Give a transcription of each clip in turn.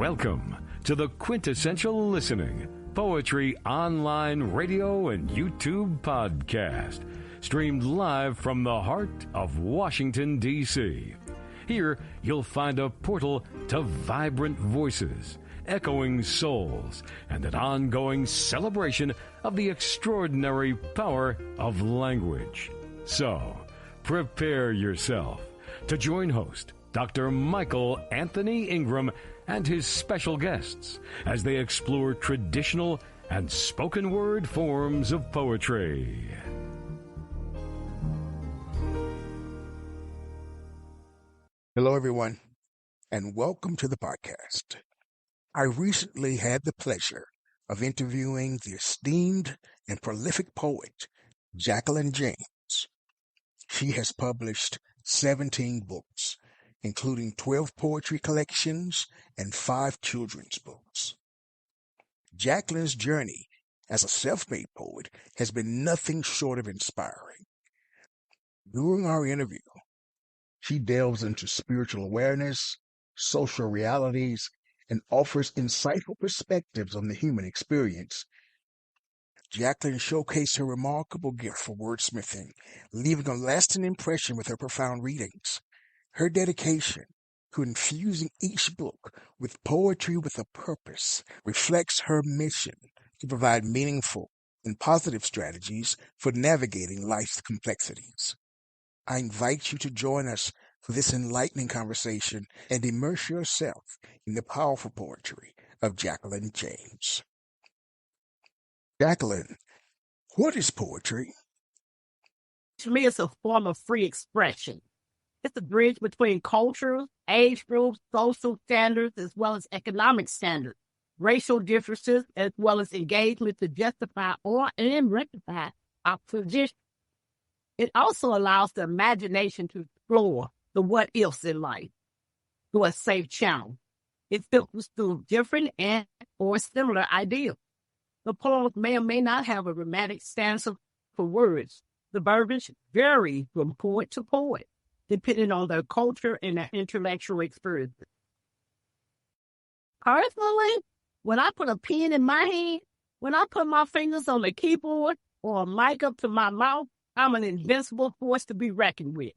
Welcome to the quintessential listening poetry online radio and YouTube podcast, streamed live from the heart of Washington, D.C. Here, you'll find a portal to vibrant voices, echoing souls, and an ongoing celebration of the extraordinary power of language. So, prepare yourself to join host Dr. Michael Anthony Ingram and his special guests as they explore traditional and spoken word forms of poetry. Hello, everyone, and welcome to the podcast. I recently had the pleasure of interviewing the esteemed and prolific poet, Jacqueline James. She has published 17 books, including 12 poetry collections and 5 children's books. Jacqueline's journey as a self-made poet has been nothing short of inspiring. During our interview, she delves into spiritual awareness, social realities, and offers insightful perspectives on the human experience. Jacqueline showcased her remarkable gift for wordsmithing, leaving a lasting impression with her profound readings. Her dedication to infusing each book with poetry with a purpose reflects her mission to provide meaningful and positive strategies for navigating life's complexities. I invite you to join us for this enlightening conversation and immerse yourself in the powerful poetry of Jacqueline James. Jacqueline, what is poetry? To me, it's a form of free expression. It's a bridge between cultures, age groups, social standards, as well as economic standards, racial differences, as well as engagement to justify and rectify our position. It also allows the imagination to explore the what-ifs in life through a safe channel. It filters through different and or similar ideas. The poems may or may not have a romantic stanza for words. The verbiage varies from poet to poet, depending on their culture and their intellectual experiences. Personally, when I put a pen in my hand, when I put my fingers on the keyboard or a mic up to my mouth, I'm an invincible force to be reckoned with.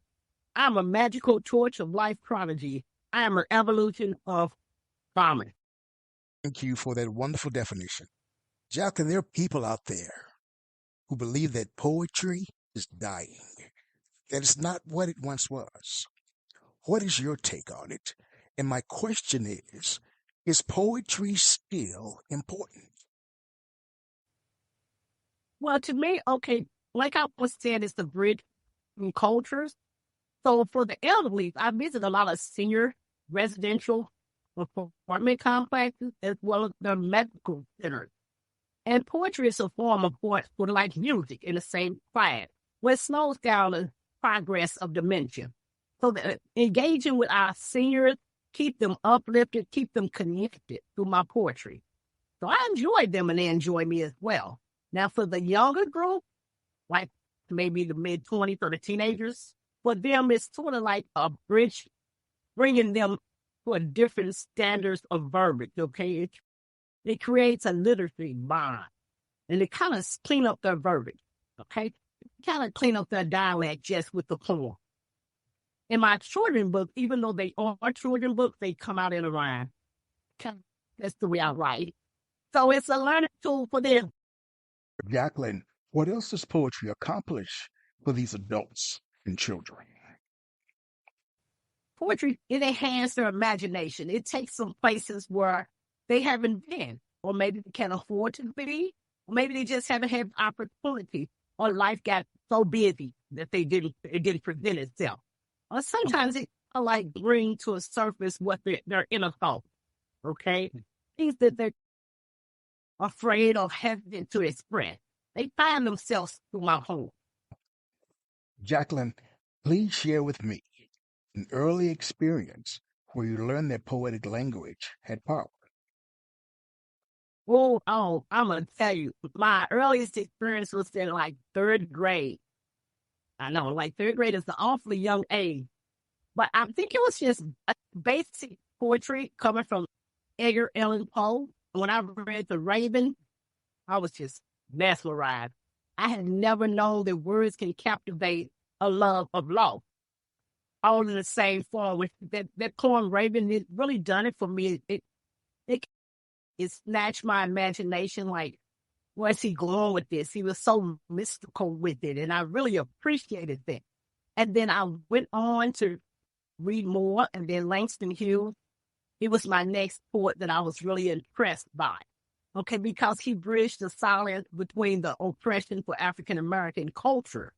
I'm a magical torch of life prodigy. I am an evolution of promise. Thank you for that wonderful definition. Jacqueline, there are people out there who believe that poetry is dying, that it's not what it once was. What is your take on it? And my question is poetry still important? Well, to me, okay, like I was saying, it's the bridge in cultures. So for the elderly, I visit a lot of senior residential apartment complexes as well as the medical centers. And poetry is a form of art sort of like music in the same class, where it slows down the progress of dementia. So that engaging with our seniors, keep them uplifted, keep them connected through my poetry. So I enjoy them and they enjoy me as well. Now for the younger group, like maybe the mid-20s or the teenagers, for them it's sort of like a bridge, bringing them to a different standards of verbiage, okay? It creates a literacy bond, and it kind of clean up their verbiage, okay? Kind of clean up their dialect just with the poem. In my children book, even though they are children books, they come out in a rhyme. That's the way I write. So it's a learning tool for them. Jacqueline, what else does poetry accomplish for these adults and children? Poetry, it enhances their imagination. It takes them places where they haven't been, or maybe they can't afford to be, or maybe they just haven't had opportunity, or life got so busy that it didn't present itself. Or sometimes it like bring to a surface what their inner thoughts, okay? Things that they're afraid or hesitant to express. They find themselves through my home. Jacqueline, please share with me an early experience where you learned that poetic language had power. Oh, I'm going to tell you, my earliest experience was in like 3rd grade. I know, like 3rd grade is an awfully young age. But I think it was just a basic poetry coming from Edgar Allan Poe. When I read The Raven, I was just mesmerized. I had never known that words can captivate a love of law, all in the same form. With that poem, Raven, it really done it for me. It snatched my imagination. Like, where's he going with this? He was so mystical with it, and I really appreciated that. And then I went on to read more, and then Langston Hughes, he was my next poet that I was really impressed by. Okay, because he bridged the silence between the oppression for African American culture.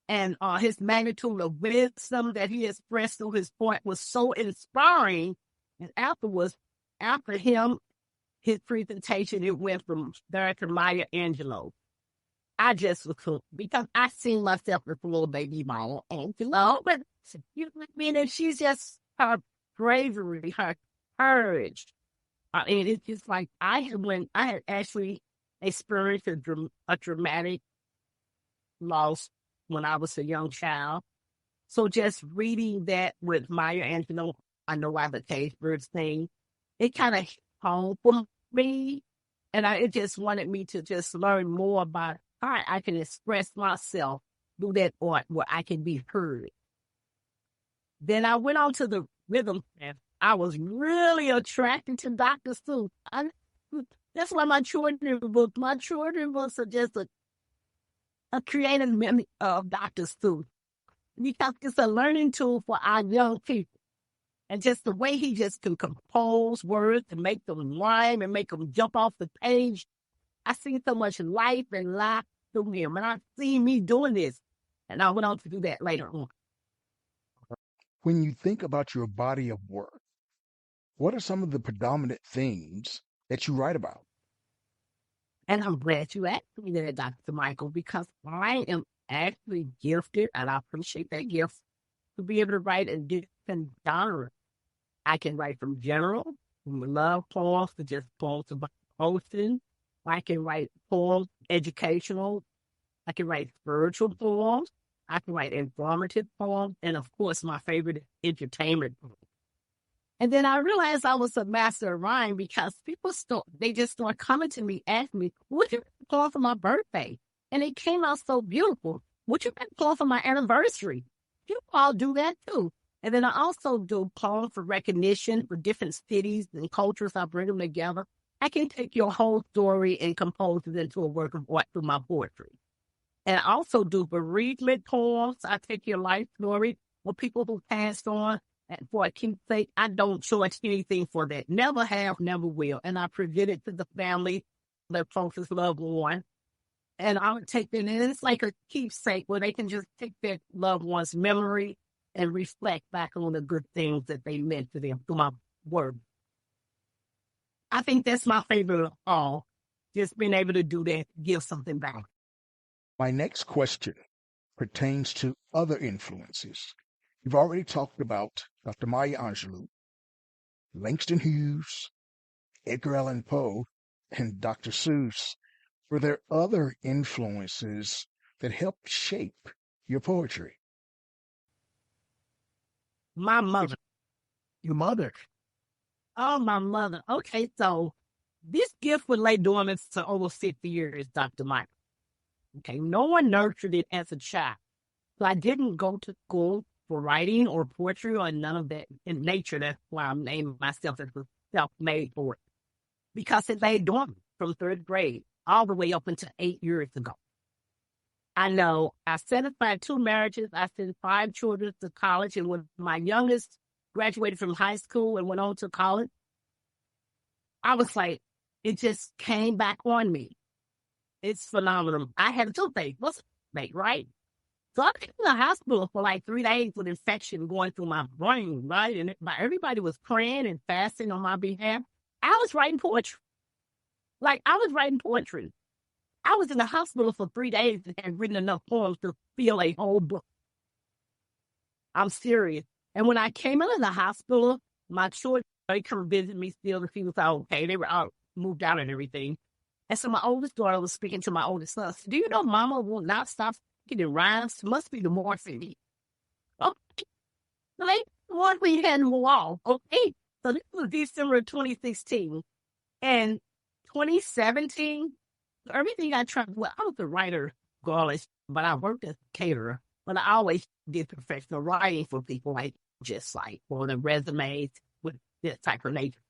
And his magnitude of wisdom that he expressed through his point was so inspiring. And afterwards, after him, his presentation, it went from there to Maya Angelou. I just was hooked because I seen myself as a little baby Maya Angelou. But you know what I mean? And she's just her bravery, her courage. I mean, it's just like I had actually experienced a dramatic loss when I was a young child. So just reading that with Maya Angelou, I know why the taste birds thing, it kind of home for me. And it just wanted me to just learn more about how I can express myself through that art where I can be heard. Then I went on to the rhythm. I was really attracted to Dr. Seuss. That's why my children's books are just a creative memory of Dr. Seuss. Because it's a learning tool for our young people. And just the way he just can compose words and make them rhyme and make them jump off the page. I see so much life and life through him. And I see me doing this. And I went on to do that later on. When you think about your body of work, what are some of the predominant themes that you write about? And I'm glad you asked me that, Dr. Michael, because I am actually gifted, and I appreciate that gift, to be able to write in different genres. I can write from general, from love poems to just poems about posting. I can write poems, educational. I can write spiritual poems. I can write informative poems. And of course, my favorite is entertainment poems. And then I realized I was a master of rhyme because people just start coming to me, asking me, what you poem for my birthday? And it came out so beautiful. What you poem for my anniversary? You all do that too. And then I also do poems for recognition for different cities and cultures. I bring them together. I can take your whole story and compose it into a work of art through my poetry. And I also do bereavement poems. I take your life story for people who passed on. And for a keepsake, I don't charge anything for that. Never have, never will. And I present it to the family, their closest loved one. And I would take it, and it's like a keepsake where they can just take their loved one's memory and reflect back on the good things that they meant to them through my word. I think that's my favorite of all, just being able to do that, give something back. My next question pertains to other influences. You've already talked about Dr. Maya Angelou, Langston Hughes, Edgar Allan Poe, and Dr. Seuss. Were there other influences that helped shape your poetry? My mother. Your mother? Oh, my mother. Okay, so this gift would lay dormant for over 50 years, Dr. Michael. Okay, no one nurtured it as a child. So I didn't go to school for writing or poetry or none of that in nature. That's why I'm naming myself as a self-made poet. Because it lay dormant from third grade all the way up until 8 years ago. I know I satisfied 2 marriages. I sent 5 children to college. And when my youngest graduated from high school and went on to college, I was like, it just came back on me. It's phenomenal. I had a toothache. What's a toothache, right? So I was in the hospital for like 3 days with infection going through my brain, right? And everybody was praying and fasting on my behalf. I was writing poetry. I was in the hospital for 3 days and had written enough poems to fill a whole book. I'm serious. And when I came out of the hospital, my children, they come visit me still to see was okay. They were out, moved out and everything. And so my oldest daughter was speaking to my oldest son. Do you know Mama will not stop speaking in rhymes? It must be the morphine. Okay. So they morphine had them all. Okay. So this was December 2016. And 2017, everything I tried, well, I was a writer, regardless, but I worked as a caterer. But I always did professional writing for people, like just like for the resumes with this type of nature.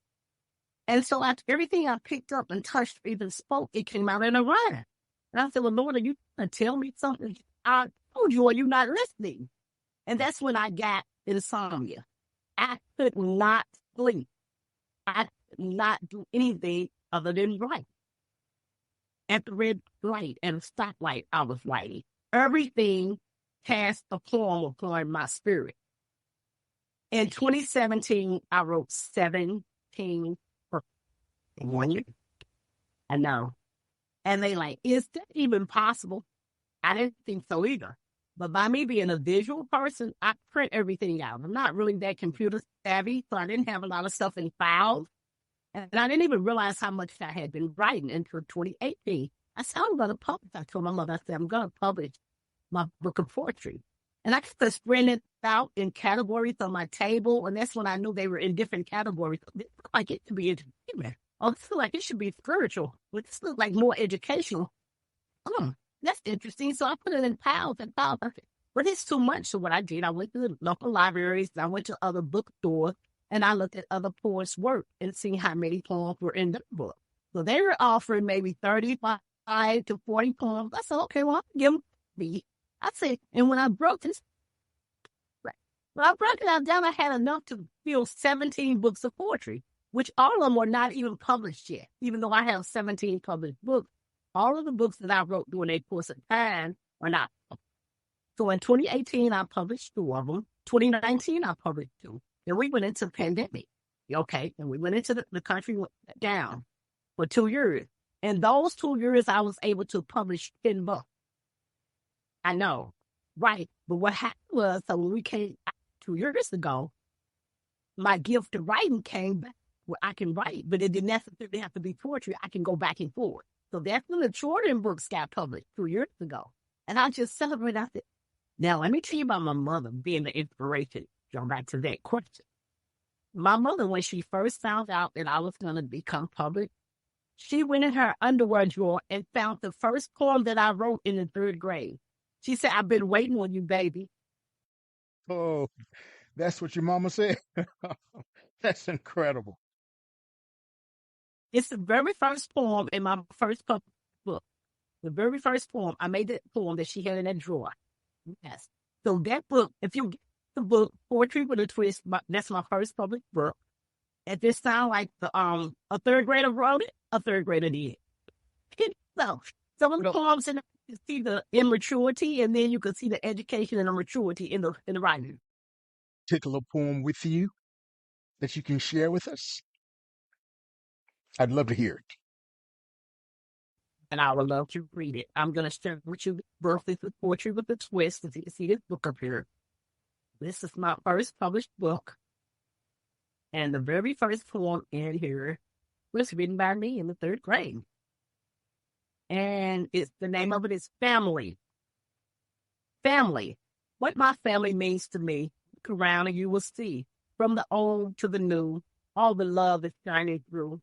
And so after everything I picked up and touched, even spoke, it came out in a rhyme. And I said, well, Lord, are you going to tell me something? I told you, are you not listening? And that's when I got insomnia. I could not sleep. I could not do anything other than write. At the red light and the stoplight, I was writing. Everything cast a poem upon my spirit. In 2017, I wrote 17 per 1 year. I know. And they like, is that even possible? I didn't think so either. But by me being a visual person, I print everything out. I'm not really that computer savvy, so I didn't have a lot of stuff in files. And I didn't even realize how much I had been writing until 2018. I said, I'm going to publish. I told my mother, I said, I'm going to publish my book of poetry. And I could spread it out in categories on my table. And that's when I knew they were in different categories. This looked like it should be entertainment. Oh, this looked like it should be spiritual. But this looked like more educational. That's interesting. So I put it in piles and piles. But it's too much. So what I did, I went to the local libraries. I went to other bookstores. And I looked at other poets' work and seeing how many poems were in the book. So they were offering maybe 35 to 40 poems. I said, okay, well, I'll give them me. I said, and when I broke this, when I broke it down, I had enough to fill 17 books of poetry, which all of them were not even published yet. Even though I have 17 published books, all of the books that I wrote during a course of time are not published. So in 2018, I published 2 of them. 2019, I published 2. Then we went into the pandemic, okay? And we went into the country went down for 2 years. And those 2 years, I was able to publish 10 books. I know, right? But what happened was, so when we came 2 years ago, my gift of writing came back where I can write, but it didn't necessarily have to be poetry. I can go back and forth. So that's when the Jordan books got published 2 years ago. And I just celebrated. I said, now let me tell you about my mother being the inspiration. Go back to that question. My mother, when she first found out that I was going to become public, she went in her underwear drawer and found the first poem that I wrote in the 3rd grade. She said, I've been waiting on you, baby. Oh, that's what your mama said? That's incredible. It's the very first poem in my first book. The very first poem, I made that poem that she had in that drawer. Yes. So that book, if you get the book, Poetry with a Twist, that's my first public book. At this time, like a 3rd grader wrote it, a 3rd grader did. So some of the poems in you see the immaturity, and then you can see the education and the maturity in the writing. Particular poem with you that you can share with us? I'd love to hear it. And I would love to read it. I'm going to share with you Birthday with Poetry with a Twist. As you can see this book up here. This is my first published book. And the very first poem in here was written by me in the 3rd grade. And the name of it is Family. Family. What my family means to me, look around and you will see. From the old to the new, all the love is shining through.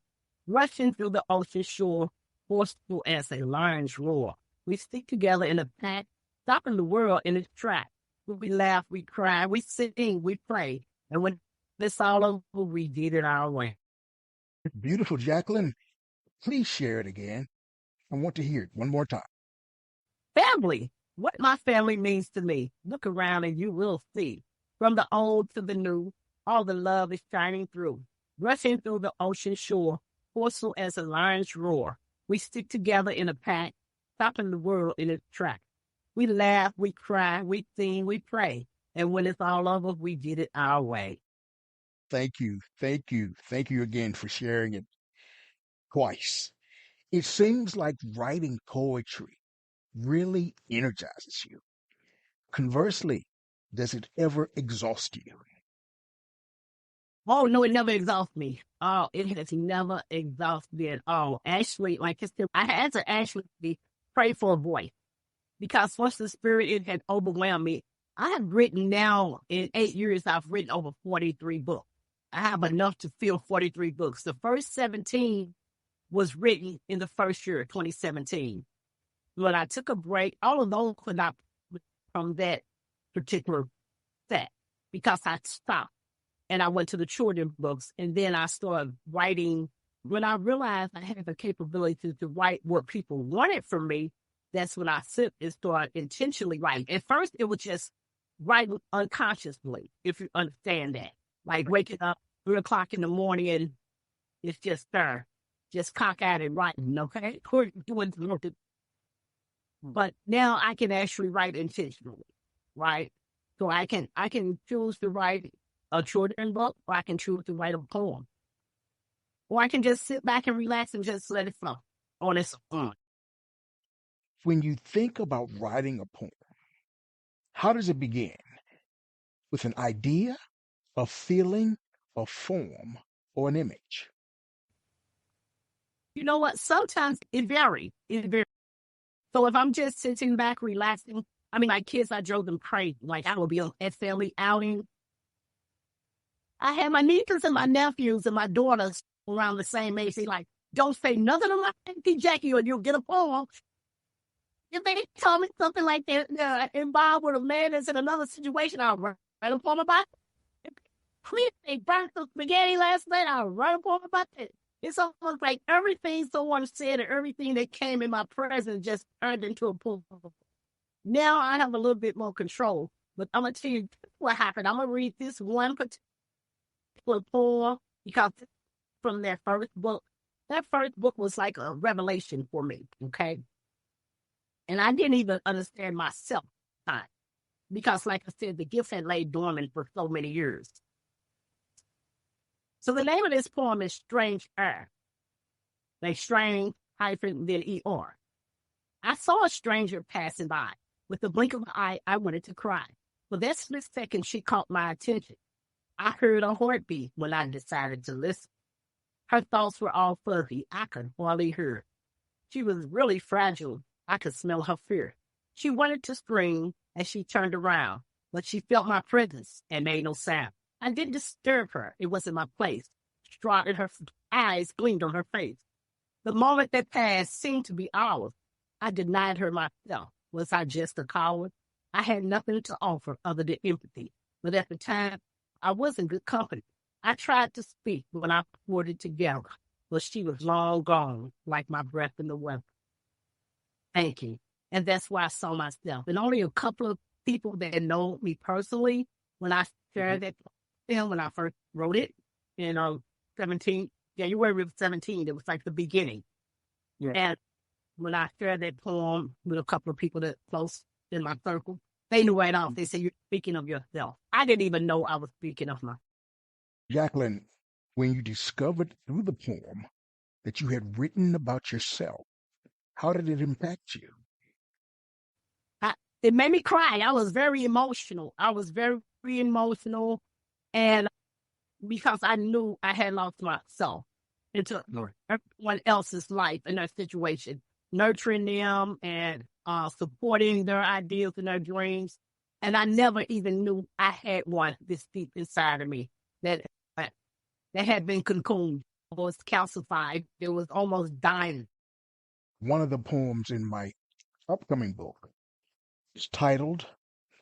Rushing through the ocean shore, forceful as a lion's roar. We stick together in a pack, stopping the world in its track. When we laugh, we cry, we sing, we pray. And when it's all over, we did it our way. Beautiful, Jacqueline. Please share it again. I want to hear it one more time. Family. What my family means to me. Look around and you will see. From the old to the new, all the love is shining through. Rushing through the ocean shore, forceful as a lion's roar. We stick together in a pack, stopping the world in its track. We laugh, we cry, we sing, we pray. And when it's all over, we did it our way. Thank you. Thank you. Thank you again for sharing it twice. It seems like writing poetry really energizes you. Conversely, does it ever exhaust you? Oh, no, it never exhausts me. Oh, it has never exhausted me at all. Actually, like I said, I had to actually pray for a voice because once the spirit, it had overwhelmed me. I have written now, in 8 years, I've written over 43 books. I have enough to fill 43 books. The first 17 was written in the first year, 2017. When I took a break, all of those could not from that particular set because I stopped and I went to the children's books, and then I started writing. When I realized I had the capability to write what people wanted from me, that's when I sit and started intentionally writing. At first, it was just writing unconsciously, if you understand that. Like waking up 3 o'clock in the morning and it's just there, just cockeyed and writing, okay? But now I can actually write intentionally, right? So I can choose to write a children's book, or I can choose to write a poem. Or I can just sit back and relax and just let it flow on its own. When you think about writing a poem, how does it begin? With an idea, a feeling, a form, or an image? You know what? Sometimes it varies. So if I'm just sitting back, relaxing, my kids, I drove them crazy. Like, I would be at family outing. I had my nieces and my nephews and my daughters around the same age. They like, don't say nothing to my Auntie Jackie or you'll get a poem. If they tell me something like that, involved with a man that's in another situation, I'll write a poem about it. Please, they burnt the spaghetti last night, I'll write a poem about it. It's almost like everything someone said and everything that came in my presence just turned into a poem. Now I have a little bit more control, but I'm going to tell you what happened. I'm going to read this one particular poem because from that first book was like a revelation for me, okay? And I didn't even understand myself at the time because, like I said, the gift had laid dormant for so many years. So the name of this poem is Strange Air. Like strange hyphen then ER. I saw a stranger passing by. With a blink of an eye, I wanted to cry. For that split second, she caught my attention. I heard a heartbeat when I decided to listen. Her thoughts were all fuzzy. I could hardly hear her. She was really fragile. I could smell her fear. She wanted to scream as she turned around, but she felt my presence and made no sound. I didn't disturb her. It wasn't my place. Straw in her eyes gleamed on her face. The moment that passed seemed to be ours. I denied her myself. Was I just a coward? I had nothing to offer other than empathy. But at the time, I was in good company. I tried to speak when I poured it together, but she was long gone, like my breath in the wind. Thank you. And that's why I saw myself. And only a couple of people that know me personally, when I shared that film, when I first wrote it, January 17, it was like the beginning. Yeah. And when I shared that poem with a couple of people that close in my circle, they knew right off. They said, you're speaking of yourself. I didn't even know I was speaking of myself. Jacqueline, when you discovered through the poem that you had written about yourself, how did it impact you? It made me cry. I was very emotional. And because I knew I had lost myself into everyone else's life in their situation, nurturing them and supporting their ideals and their dreams. And I never even knew I had one this deep inside of me that had been cocooned, was calcified. It was almost dying. One of the poems in my upcoming book is titled,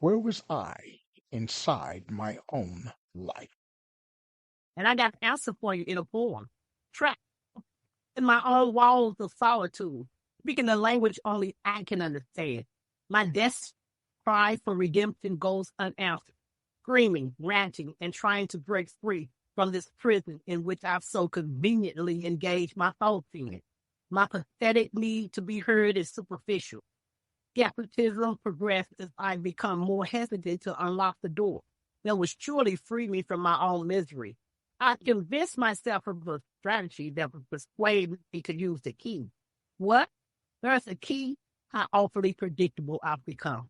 Where Was I Inside My Own Life? And I got an answer for you in a poem. Trapped in my own walls of solitude, speaking a language only I can understand. My desperate cry for redemption goes unanswered, screaming, ranting, and trying to break free from this prison in which I've so conveniently engaged my thoughts in. My pathetic need to be heard is superficial. Skepticism progressed as I become more hesitant to unlock the door that would surely free me from my own misery. I convinced myself of a strategy that would persuade me to use the key. What? There's a key. How awfully predictable I've become.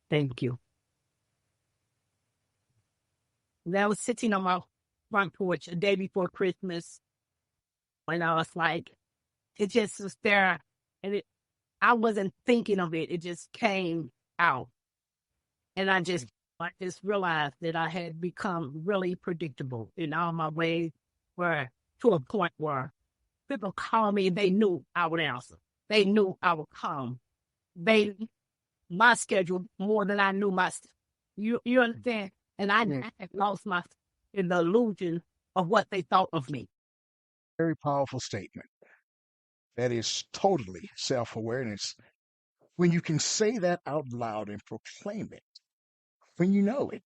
Thank you. And I was sitting on my front porch a day before Christmas when I was like, it just was there. And I wasn't thinking of it. It just came out. And I just I just realized that I had become really predictable in all my ways, where to a point where people call me, they knew I would answer. They knew I would come. They my schedule more than I knew my. You understand? And I had lost my in the illusion of what they thought of me. Very powerful statement. That is totally self-awareness. When you can say that out loud and proclaim it, when you know it,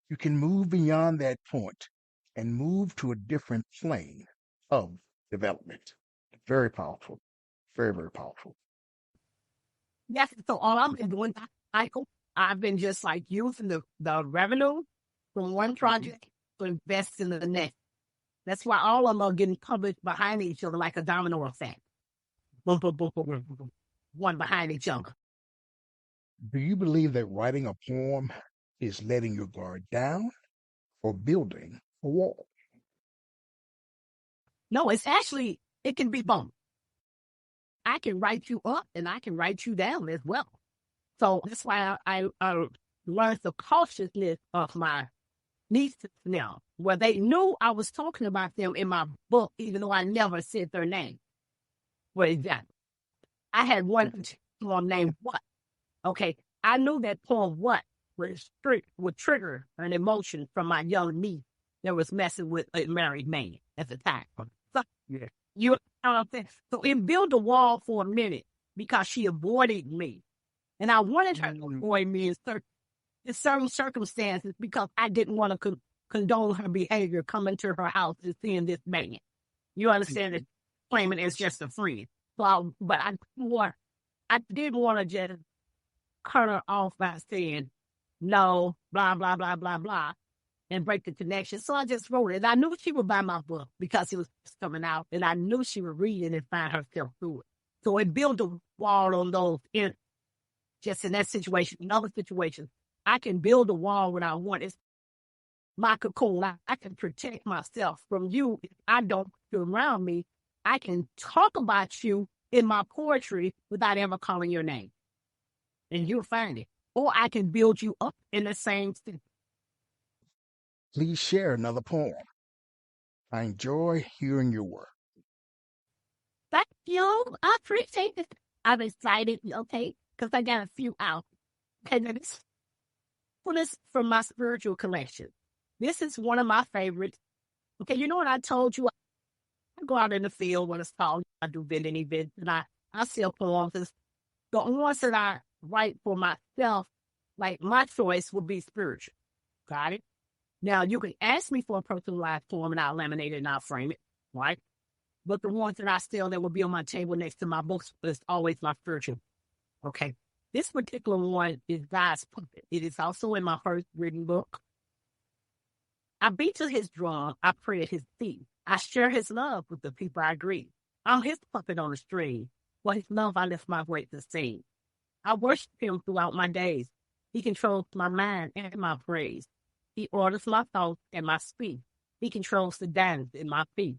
you can move beyond that point and move to a different plane of development. Very powerful. Very, very powerful. Yes. So all I've been doing, Michael, I've been just like using the revenue from one project to invest in the next. That's why all of them are getting published behind each other like a domino effect. Boom, boom, boom, boom, boom, boom, one behind each other. Do you believe that writing a poem is letting your guard down or building a wall? No, it's actually, it can be both. I can write you up and I can write you down as well. So that's why I learned the cautiousness of my nieces now, where they knew I was talking about them in my book, even though I never said their name. For example, I had one poem named What? Okay, I knew that poem What would trigger an emotion from my young niece that was messing with a married man at the time. So, yeah. You know what I'm saying? So it built a wall for a minute because she avoided me. And I wanted her to avoid me in certain circumstances because I didn't want to condone her behavior coming to her house and seeing this man. You understand that claiming it's just a friend. So, but I didn't want to just cut her off by saying no, blah, blah, blah, blah, blah, and break the connection. So I just wrote it. And I knew she would buy my book because it was coming out, and I knew she would read it and find herself through it. So it built a wall on those just in that situation. In other situations, I can build a wall when I want. It's my cocoon. I can protect myself from you if I don't put you around me. I can talk about you in my poetry without ever calling your name. And you'll find it. Or I can build you up in the same thing. Please share another poem. I enjoy hearing your work. Thank you. I appreciate it. I'm excited, okay, because I got a few out. Okay, now this one is from my spiritual collection. This is one of my favorites. Okay, you know what I told you? I go out in the field when it's fall. I do vending events, and I sell poems. The ones that I write for myself, like my choice would be spiritual. Got it? Now, you can ask me for a personalized poem, and I'll laminate it and I'll frame it, right? But the ones that I sell that will be on my table next to my books is always my spiritual. Okay. This particular one is God's Puppet. It is also in my first written book. I beat to his drum. I pray at his feet. I share his love with the people I greet. I'm his puppet on the string. For his love, I lift my voice to sing. I worship him throughout my days. He controls my mind and my praise. He orders my thoughts and my speech. He controls the dance in my feet.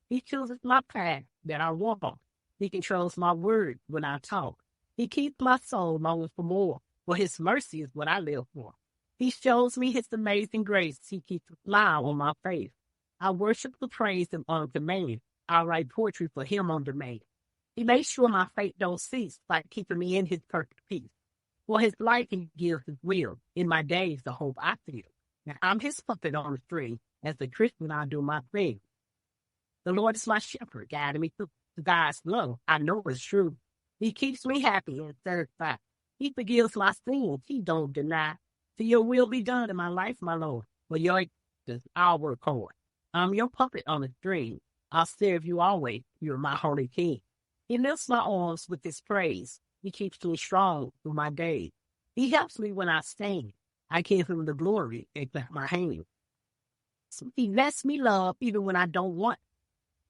He chooses my path that I walk. He controls my words when I talk. He keeps my soul longing for more, for his mercy is what I live for. He shows me his amazing grace. He keeps a smile on my face. I worship the praise him on demand. I write poetry for him on demand. He makes sure my faith don't cease by keeping me in his perfect peace. For his light he gives his will. In my days, the hope I feel. Now I'm his puppet on the string. As a Christian, I do my thing. The Lord is my shepherd, guiding me through God's love. I know it's true. He keeps me happy and satisfied. He forgives my sins. He don't deny. To your will be done in my life, my Lord. For your I'll work hard. I'm your puppet on the string. I'll serve you always. You're my holy king. He lifts my arms with his praise. He keeps me strong through my days. He helps me when I stand. I give him the glory and clap my hands. So he lets me love even when I don't want.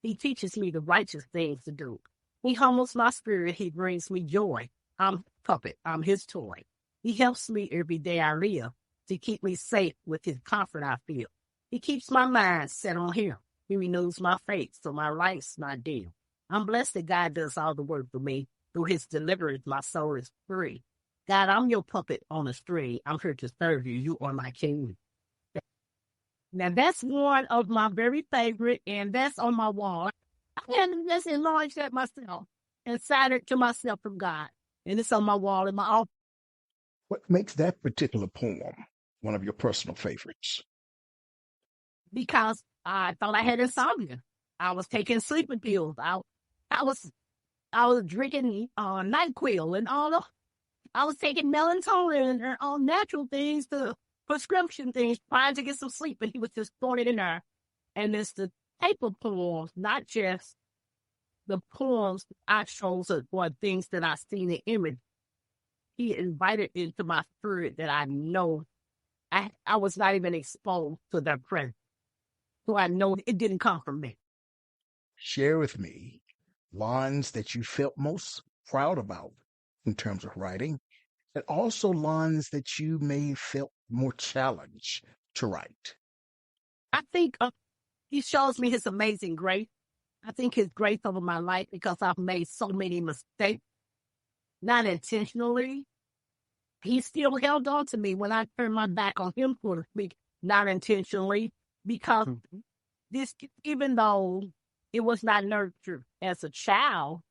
He teaches me the righteous things to do. He humbles my spirit. He brings me joy. I'm his puppet. I'm his toy. He helps me every day I live to keep me safe with his comfort I feel. He keeps my mind set on him. He renews my faith so my life's not dim. I'm blessed that God does all the work for me. Through his deliverance, my soul is free. God, I'm your puppet on the string. I'm here to serve you. You are my king. Now, that's one of my very favorite, and that's on my wall. I had to just enlarge that myself and sign it to myself from God. And it's on my wall in my office. What makes that particular poem one of your personal favorites? Because I thought I had insomnia. I was taking sleeping pills. I was drinking NyQuil and all the. I was taking melatonin and all natural things, the prescription things, trying to get some sleep. And he was just throwing it in there. And it's the type of poems, not just the poems I chose or things that I seen in image. He invited into my spirit that I know I was not even exposed to their presence. So I know it didn't come from me. Share with me lines that you felt most proud about in terms of writing, and also lines that you may felt more challenged to write. I think he shows me his amazing grace. I think his grace over my life because I've made so many mistakes, not intentionally. He still held on to me when I turned my back on him, so to speak, not intentionally, because this, even though it was not nurtured as a child,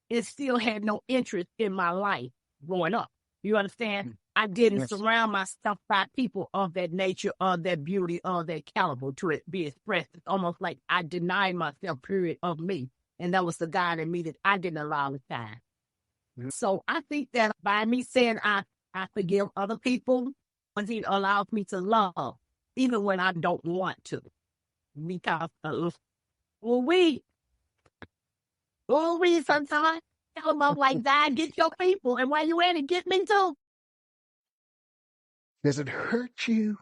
it still had no interest in my life growing up. You understand? I didn't surround myself by people of that nature, of that beauty, of that caliber to it be expressed. It's almost like I denied myself, period, of me. And that was the God in me that I didn't allow to shine. So I think that by me saying I forgive other people, he allows me to love, even when I don't want to. Because, we sometimes tell them I'm like, God, get your people. And while you at it, get me too. Does it hurt you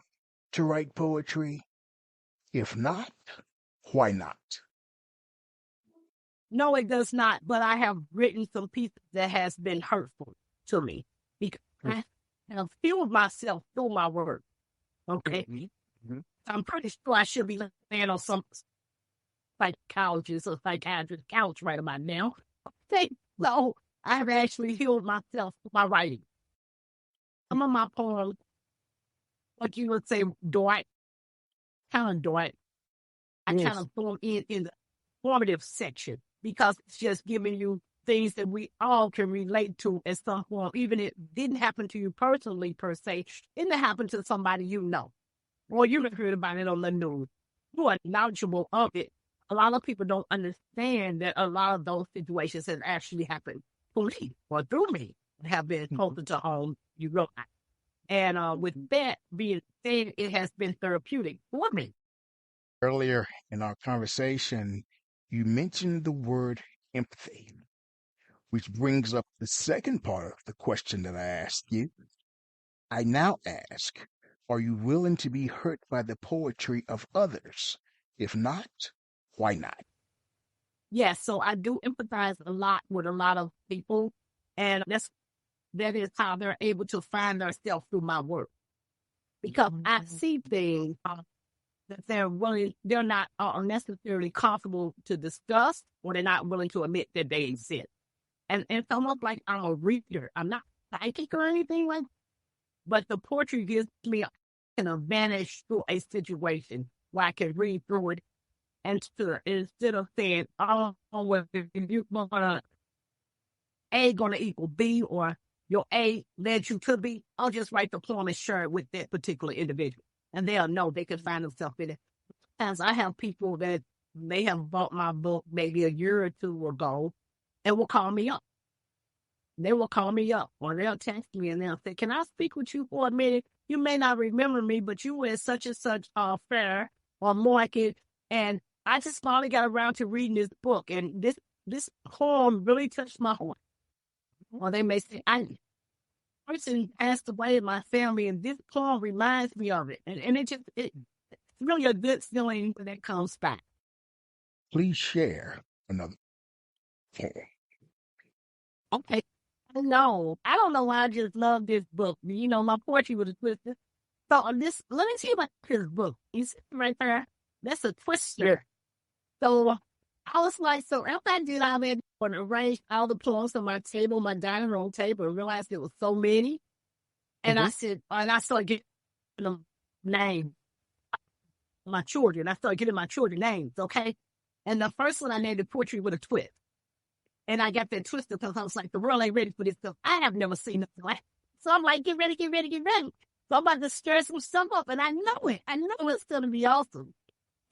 to write poetry? If not, why not? No, it does not. But I have written some pieces that has been hurtful to me because I have fueled myself through my work. Okay. I'm pretty sure I should be laying on some psychologist or psychiatrist couch right about now. So I've actually healed myself through my writing. Some of my poems, like you would say, dark, kind of dark. I kind of throw them in the formative section because it's just giving you things that we all can relate to at some point, even if it didn't happen to you personally per se, it happened to somebody you know, or you heard about it on the news. You are knowledgeable of it. A lot of people don't understand that a lot of those situations have actually happened to me or through me, have been closer to home. You realize. And with that being said, it has been therapeutic for me. Earlier in our conversation, you mentioned the word empathy, which brings up the second part of the question that I asked you. I now ask, are you willing to be hurt by the poetry of others? If not, why not? Yes, so I do empathize a lot with a lot of people, and that is how they're able to find themselves through my work. Because I see things that they're not necessarily comfortable to discuss, or they're not willing to admit that they exist. And it's almost like I'm a reader. I'm not psychic or anything like that, but the poetry gives me an advantage through a situation where I can read through it instead of saying, oh, well, if you're gonna A gonna equal B, or your A led you to B, I'll just write the poem and share it with that particular individual. And they'll know they can find themselves in it. Sometimes I have people that may have bought my book maybe a year or two ago and will call me up. They will call me up, or they'll text me and they'll say, can I speak with you for a minute? You may not remember me, but you were at such and such fair or market, and I just finally got around to reading this book, and this poem really touched my heart. Or they may say, person passed away in my family, and this poem reminds me of it. And it's really a good feeling when that comes back. Please share another poem. Okay. No, I don't know why I just love this book. You know, my poetry was a twister. So let me see about this book. You see right there? That's a twister. So I I was like, so after I did all that, and arranged all the clothes on my table, my dining room table, and realized there was so many. And I said, and I started getting them names, my children. I started getting my children names, okay? And the first one I named the poetry with a twist. And I got that twisted because I was like, the world ain't ready for this stuff. I have never seen nothing like it. So I'm like, get ready, get ready, get ready. So I'm about to stir some stuff up, and I know it. I know it's going to be awesome.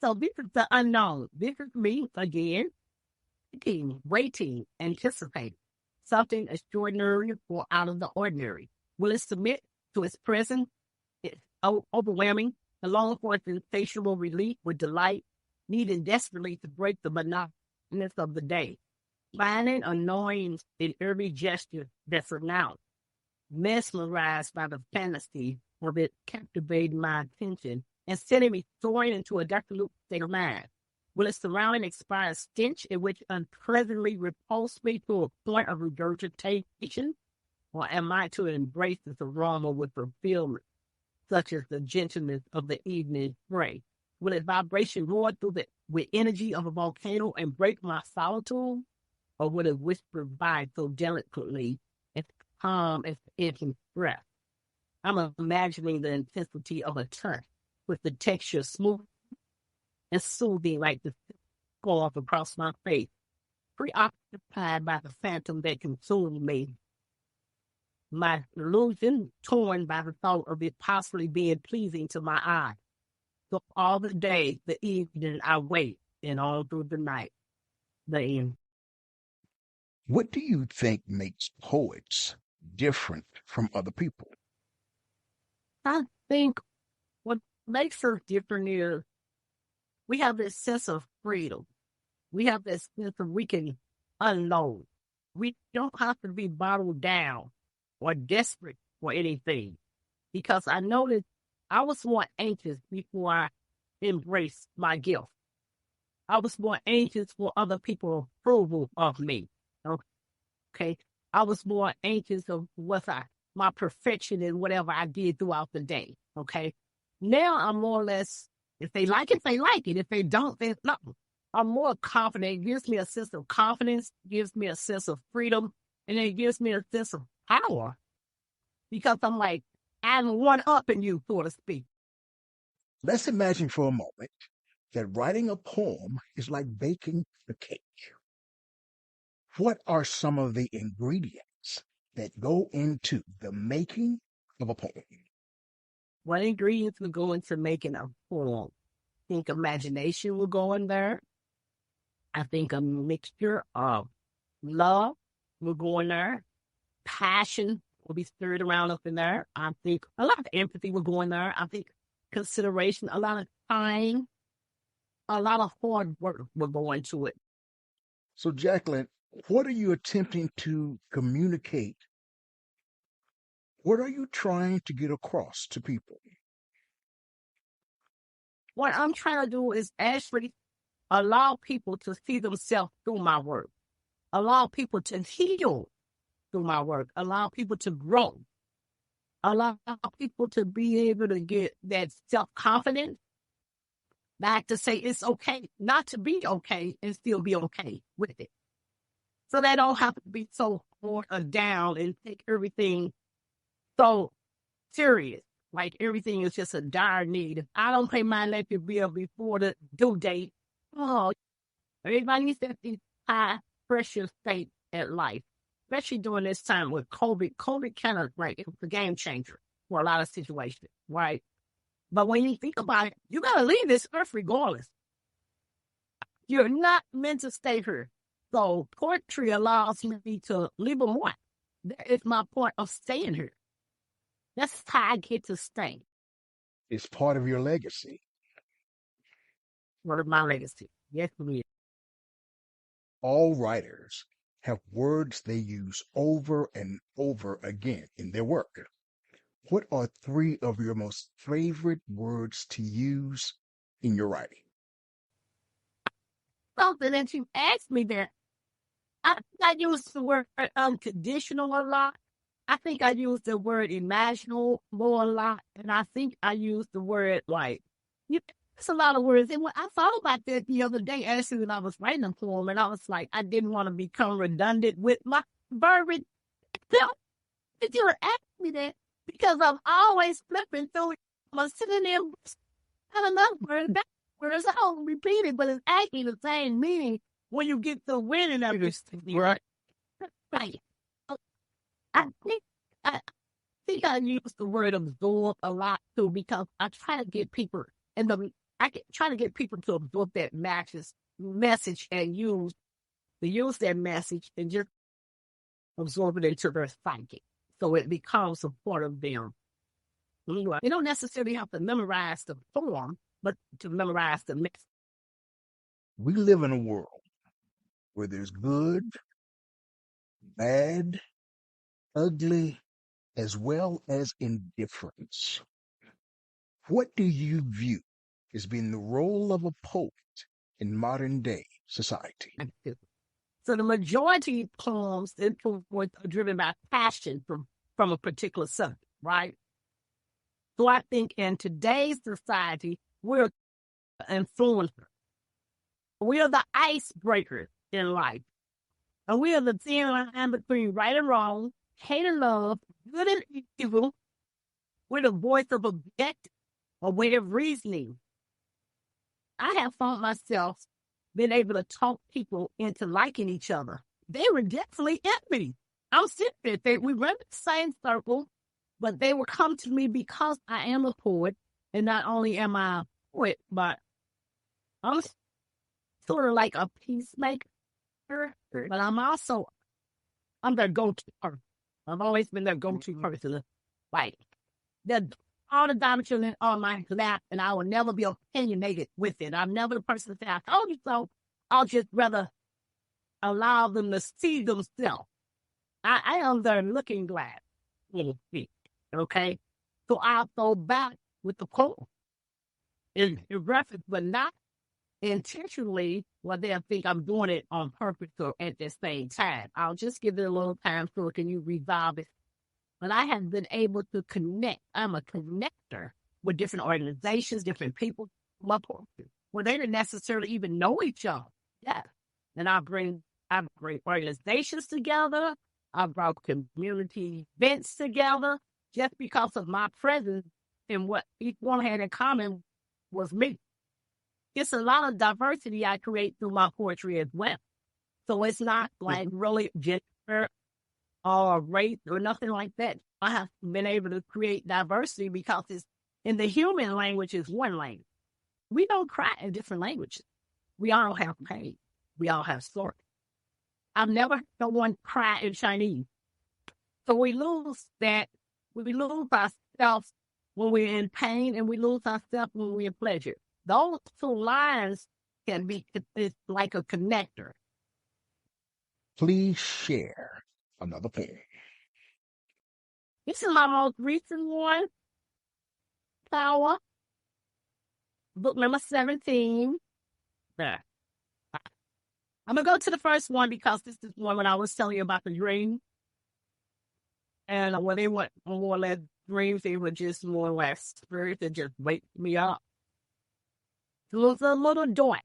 So this is the unknown. This is me, again, waiting, anticipating. Something extraordinary or out of the ordinary. Will it submit to its presence? It's overwhelming. The long for sensational relief with delight, needing desperately to break the monotonous of the day. Finding annoyance in every gesture that's announced, mesmerized by the fantasy of it captivating my attention and sending me soaring into a dark state of mind. Will its surrounding expired stench in which unpleasantly repulse me to a point of regurgitation? Or am I to embrace this aroma with fulfillment, such as the gentleness of the evening spray? Will its vibration roar through with energy of a volcano and break my solitude? Or would it whisper by so delicately and calm as infinite breath? I'm imagining the intensity of a touch with the texture smooth and soothing like the scarf across my face, preoccupied by the phantom that consumed me. My illusion torn by the thought of it possibly being pleasing to my eye. So all the day, the evening, I wait, and all through the night, the end. What do you think makes poets different from other people? I think what makes us different is we have this sense of freedom. We have this sense of we can unload. We don't have to be bottled down or desperate for anything. Because I noticed I was more anxious before I embraced my gift. I was more anxious for other people's approval of me. Okay. I was more anxious of my perfection in whatever I did throughout the day. Okay. Now I'm more or less, if they like it, they like it. If they don't, then no. I'm more confident. It gives me a sense of confidence, gives me a sense of freedom, and it gives me a sense of power. Because I'm like, I'm one up in you, so to speak. Let's imagine for a moment that writing a poem is like baking a cake. What are some of the ingredients that go into the making of a poem? What ingredients would go into making a poem? I think imagination will go in there. I think a mixture of love will go in there. Passion will be stirred around up in there. I think a lot of empathy will go in there. I think consideration, a lot of time, a lot of hard work will go into it. So, Jacqueline, what are you attempting to communicate? What are you trying to get across to people? What I'm trying to do is actually allow people to see themselves through my work, allow people to heal through my work, allow people to grow, allow people to be able to get that self-confidence back to say it's okay not to be okay and still be okay with it. So they don't have to be so hard or down and take everything so serious. Like everything is just a dire need. If I don't pay my electric bill before the due date, everybody needs to be high pressure state at life, especially during this time with COVID. COVID kind of it was a game changer for a lot of situations, right? But when you think about it, you got to leave this earth regardless. You're not meant to stay here. So poetry allows me to live a more. That is my point of staying here. That's how I get to stay. It's part of your legacy. Part of my legacy. Yes, it is. All writers have words they use over and over again in their work. What are 3 of your most favorite words to use in your writing? Something that you asked me there. I use the word unconditional a lot. I think I use the word imaginal more a lot. And I think I use the word It's a lot of words. And when I thought about that the other day, actually, when I was writing a poem, and I was like, I didn't want to become redundant with my verbiage. So, if you were asking me that, because I'm always flipping through my synonyms and another word, that word is all repeated, but it's actually the same meaning when you get the winning of this thing. Right. Right. I think I use the word absorb a lot too, because I try to get people try to get people to absorb that message and use that message and just absorb it into their psyche, so it becomes a part of them. You don't necessarily have to memorize the form, but to memorize the message. We live in a world where there's good, bad, ugly, as well as indifference. What do you view as being the role of a poet in modern day society? So the majority of poems are driven by passion from a particular subject, right? So I think in today's society, we're influencers. We are the icebreakers in life. And we are the thin line between right and wrong, hate and love, good and evil. We're the voice of objective, a way of reasoning. I have found myself being able to talk people into liking each other. They were definitely envy. I'm serious. We run in the same circle, but they will come to me because I am a poet. And not only am I a poet, but I'm sort of like a peacemaker. But I'm their go-to person. I've always been their go-to person. Like, all the diamond children on my lap, and I will never be opinionated with it. I'm never the person to say, I told you so. I'll just rather allow them to see themselves. I am their looking glass, okay? So I'll throw back with the poem in reference, but not intentionally, well, they'll think I'm doing it on purpose or at the same time. I'll just give it a little time so can you resolve it. But I have been able to connect. I'm a connector with different organizations, different people, where they didn't necessarily even know each other. Yeah. And I bring organizations together. I brought community events together just because of my presence, and what each one had in common was me. It's a lot of diversity I create through my poetry as well. So it's not like really gender or race or nothing like that. I have been able to create diversity because it's in the human language is one language. We don't cry in different languages. We all have pain. We all have stories. I've never heard no one cry in Chinese. So we lose that. We lose ourselves when we're in pain, and we lose ourselves when we're in pleasure. Those two lines can be, it's like a connector. Please share another poem. This is my most recent one. Power. Book number 17. There. I'm going to go to the first one because this is one when I was telling you about the dream. And when they went more or less dreams, they were just more or less spirits that just wake me up. It was a little dark.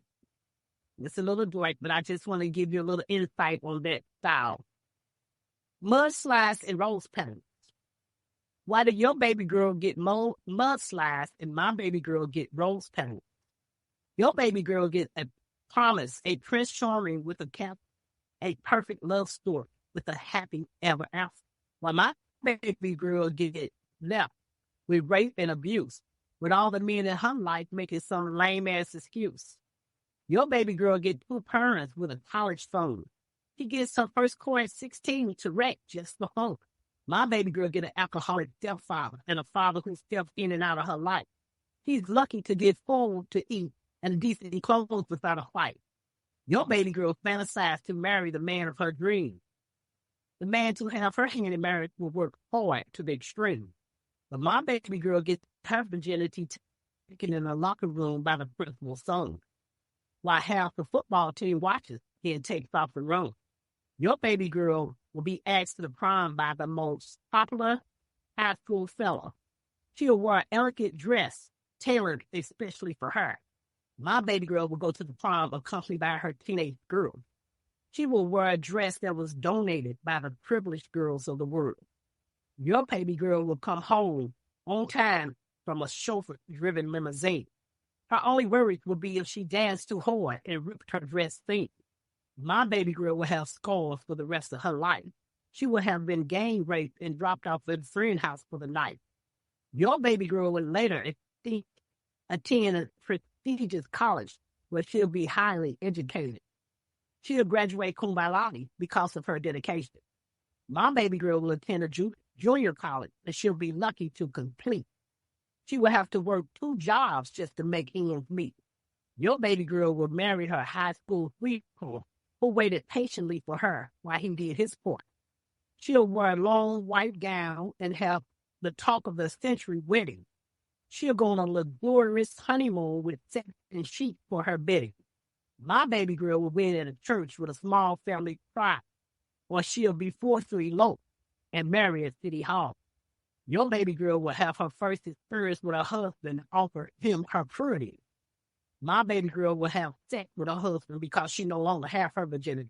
It's a little dark, but I just want to give you a little insight on that style. Mudslides and rose petals. Why did your baby girl get mudslides and my baby girl get rose petals? Your baby girl get a promise, a Prince Charming with a cap, a perfect love story with a happy ever after. While my baby girl get left with rape and abuse, with all the men in her life making some lame-ass excuse. Your baby girl get 2 parents with a college phone. She gets her first car at 16 to wreck just for home. My baby girl get an alcoholic stepfather and a father who steps in and out of her life. She's lucky to get food to eat and decent clothes without a fight. Your baby girl fantasized to marry the man of her dreams. The man to have her hand in marriage will work hard to the extreme. But my baby girl gets her virginity taken in a locker room by the principal's son, while half the football team watches and takes off the road. Your baby girl will be asked to the prom by the most popular high school fella. She'll wear an elegant dress tailored especially for her. My baby girl will go to the prom accompanied by her teenage girl. She will wear a dress that was donated by the privileged girls of the world. Your baby girl will come home on time from a chauffeur-driven limousine. Her only worry will be if she danced too hard and ripped her dress thin. My baby girl will have scars for the rest of her life. She will have been gang raped and dropped off at a friend's house for the night. Your baby girl will later attend a prestigious college where she'll be highly educated. She'll graduate cum laude because of her dedication. My baby girl will attend a junior college and she'll be lucky to complete. She will have to work 2 jobs just to make ends meet. Your baby girl will marry her high school sweetheart who waited patiently for her while he did his part. She'll wear a long white gown and have the talk of the century wedding. She'll go on a luxurious honeymoon with sex and sheep for her bedding. My baby girl will wed at a church with a small family pride, or she'll be forced to elope and marry at City Hall. Your baby girl will have her first experience with her husband and offer him her purity. My baby girl will have sex with her husband because she no longer has her virginity.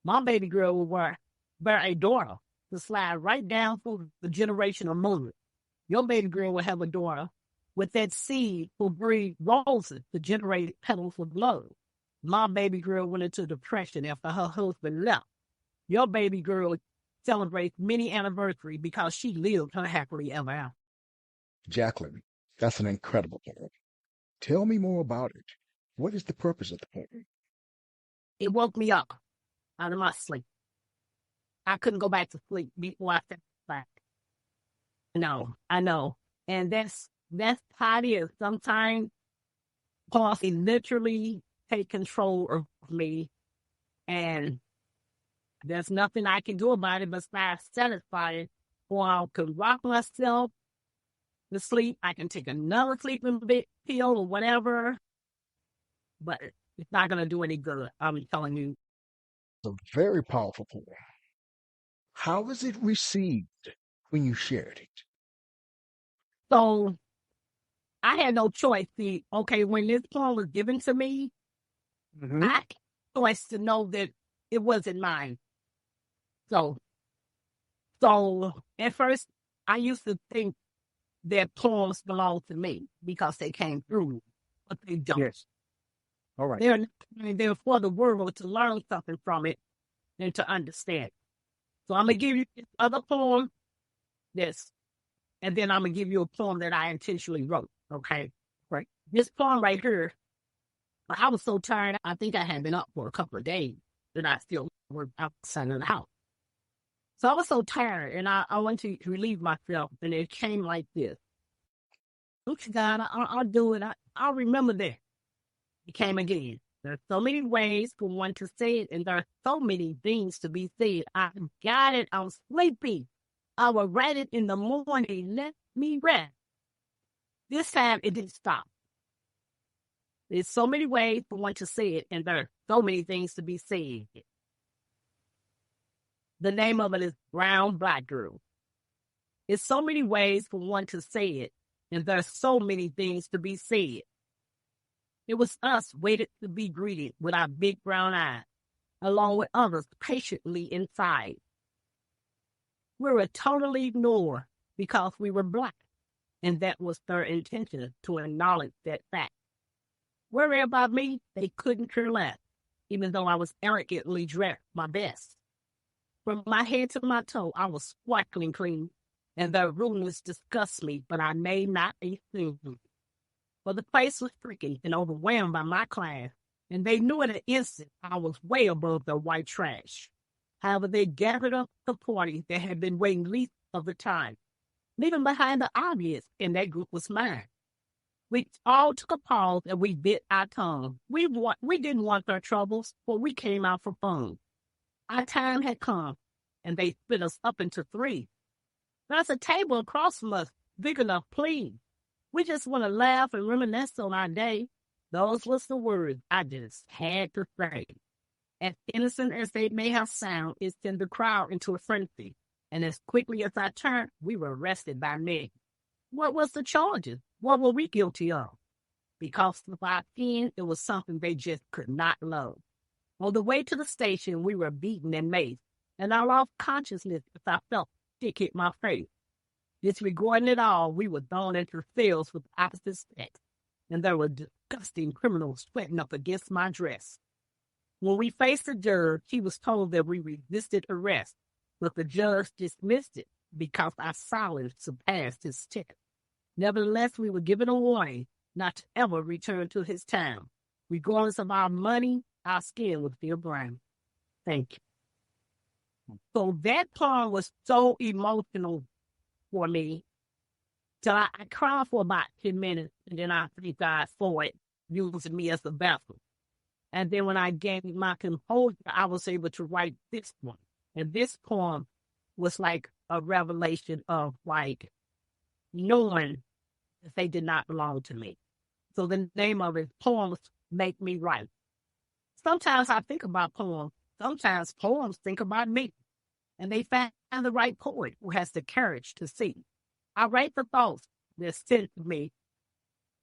My baby girl will bear a daughter to slide right down through the generational movement. Your baby girl will have a daughter with that seed who breed roses to generate petals of love. My baby girl went into depression after her husband left. Your baby girl celebrates many anniversaries because she lived her happily ever after. Jacqueline, that's an incredible poem. Tell me more about it. What is the purpose of the poem? It woke me up out of my sleep. I couldn't go back to sleep before I stepped back. No, I know. And that's how it is. Sometimes policy literally take control of me, and there's nothing I can do about it besides satisfy it. Or I could rock myself to sleep. I can take another sleeping pill or whatever, but it's not going to do any good. I'm telling you. It's a very powerful poem. How was it received when you shared it? So I had no choice. See, okay, when this poem was given to me, I had no choice to know that it wasn't mine. So at first, I used to think that poems belong to me because they came through me, but they don't. Yes. All right. They're for the world to learn something from it and to understand. So I'm going to give you this other poem, and then I'm going to give you a poem that I intentionally wrote, okay? Right. This poem right here, I was so tired, I think I had been up for a couple of days, and I still worked outside of the house. So I was so tired, and I wanted to relieve myself, and it came like this. Okay, God, I'll do it. I'll remember that. It came again. There's so many ways for one to say it, and there are so many things to be said. I got it. I'm sleepy. I will write it in the morning. Let me rest. This time, it didn't stop. There's so many ways for one to say it, and there are so many things to be said. The name of it is Brown Black Girl. There's so many ways for one to say it, and there's so many things to be said. It was us waited to be greeted with our big brown eyes, along with others patiently inside. We were totally ignored because we were Black, and that was their intention, to acknowledge that fact. Worry about me, they couldn't care less, even though I was arrogantly dressed my best. From my head to my toe, I was sparkling clean, and their rudeness disgusted me, but I made not a thing. For the place was freaking and overwhelmed by my class, and they knew in an instant I was way above the white trash. However, they gathered up the party that had been waiting least of the time, leaving behind the obvious, and that group was mine. We all took a pause and we bit our tongue. We didn't want their troubles, for we came out for fun. Our time had come, and they split us up into 3. There's a table across from us, big enough, please. We just want to laugh and reminisce on our day. Those was the words I just had to say. As innocent as they may have sounded, it sent the crowd into a frenzy. And as quickly as I turned, we were arrested by men. What was the charges? What were we guilty of? Because of our sin, it was something they just could not love. On the way to the station, we were beaten and maced, and I lost consciousness as I felt stick hit my face. Disregarding it all, we were thrown into cells with opposite sex, and there were disgusting criminals sweating up against my dress. When we faced the judge, he was told that we resisted arrest, but the judge dismissed it because our silence surpassed his test. Nevertheless, we were given a warning not to ever return to his town. Regardless of our money, our skin was still brown. Thank you. So that poem was so emotional for me. So I cried for about 10 minutes, and then I thank God for it, using me as a vessel. And then when I gained my composure, I was able to write this one. And this poem was like a revelation of like knowing that they did not belong to me. So the name of it, Poems Make Me Write. Sometimes I think about poems. Sometimes poems think about me. And they find the right poet who has the courage to see. I write the thoughts that sent to me.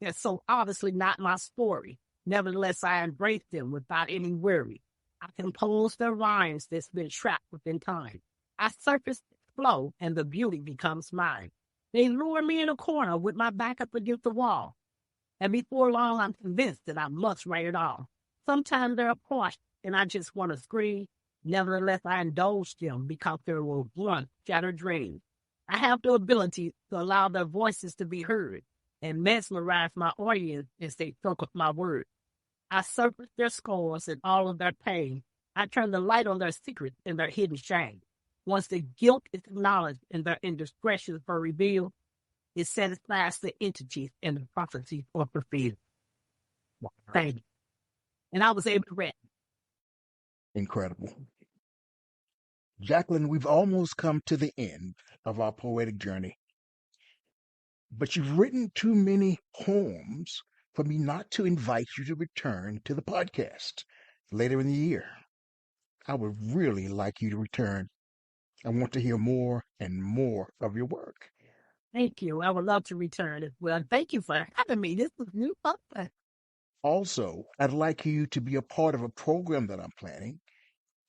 They're so obviously not my story. Nevertheless, I embrace them without any worry. I compose the rhymes that's been trapped within time. I surface the flow, and the beauty becomes mine. They lure me in a corner with my back up against the wall. And before long, I'm convinced that I must write it all. Sometimes they're harsh, and I just want to scream. Nevertheless, I indulge them because they will blunt, shattered dreams. I have the ability to allow their voices to be heard and mesmerize my audience as they talk with my words. I surface their scars and all of their pain. I turn the light on their secrets and their hidden shame. Once the guilt is acknowledged and their indiscretions are revealed, it satisfies the entities and the prophecies are fulfilled. Thank you. And I was able to read. Incredible. Jacqueline, we've almost come to the end of our poetic journey. But you've written too many poems for me not to invite you to return to the podcast later in the year. I would really like you to return. I want to hear more and more of your work. Thank you. I would love to return as well. Thank you for having me. This was new fun. Also, I'd like you to be a part of a program that I'm planning.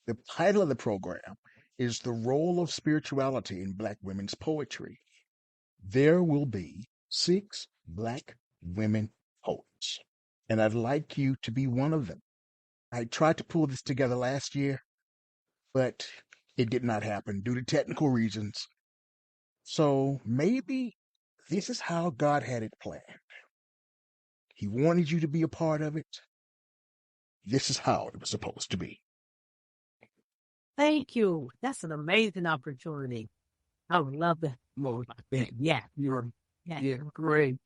The title of the program is The Role of Spirituality in Black Women's Poetry. There will be 6 Black women poets, and I'd like you to be one of them. I tried to pull this together last year, but it did not happen due to technical reasons. So maybe this is how God had it planned. He wanted you to be a part of it. This is how it was supposed to be. Thank you. That's an amazing opportunity. I would love that more like that. Yeah, great.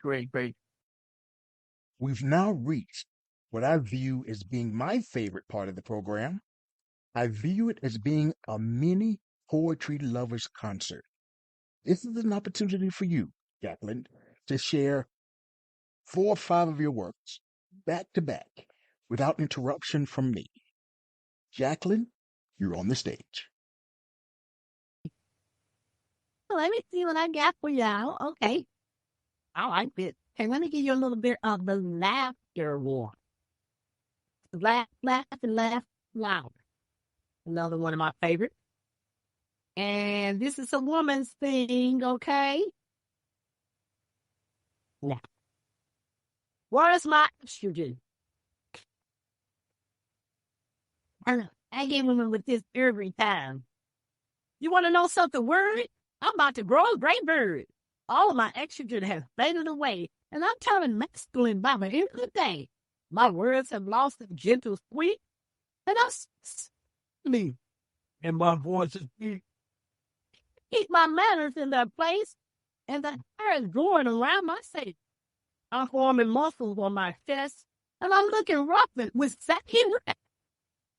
We've now reached what I view as being my favorite part of the program. I view it as being a mini poetry lovers concert. This is an opportunity for you, Jacqueline, to share 4 or 5 of your works back to back without interruption from me. Jacqueline, you're on the stage. Let me see what I got for y'all. Okay. I like it. Hey, let me give you a little bit of the laughter one. Laugh, laugh, and laugh louder. Another one of my favorites. And this is a woman's thing, okay? Now, where's my estrogen? I get women with this every time. You want to know something weird? I'm about to grow a great bird. All of my estrogen has faded away, and I'm turning masculine by the end of the day. My words have lost their gentle sweet, and I'm me, and my voice is deep. Keep my manners in their place, and the hair is growing around my face. I'm forming muscles on my chest, and I'm looking rough with satin wrap.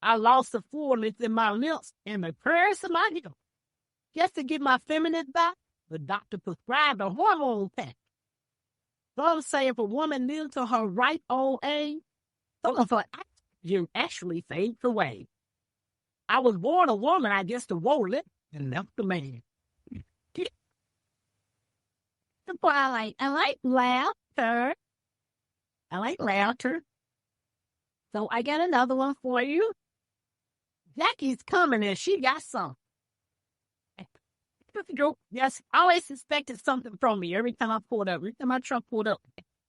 I lost the fullness in my lips and the curves of my hips. Just to get my feminine back, the doctor prescribed a hormone patch. Some say if a woman lives to her ripe old age, some of her estrogen actually fades away. I was born a woman, I guess the wore it and left the man. That's why I like laugh, laughter. I like laughter. So I got another one for you. Jackie's coming and she got something. Yes, I always suspected something from me every time I pulled up. Every time my truck pulled up.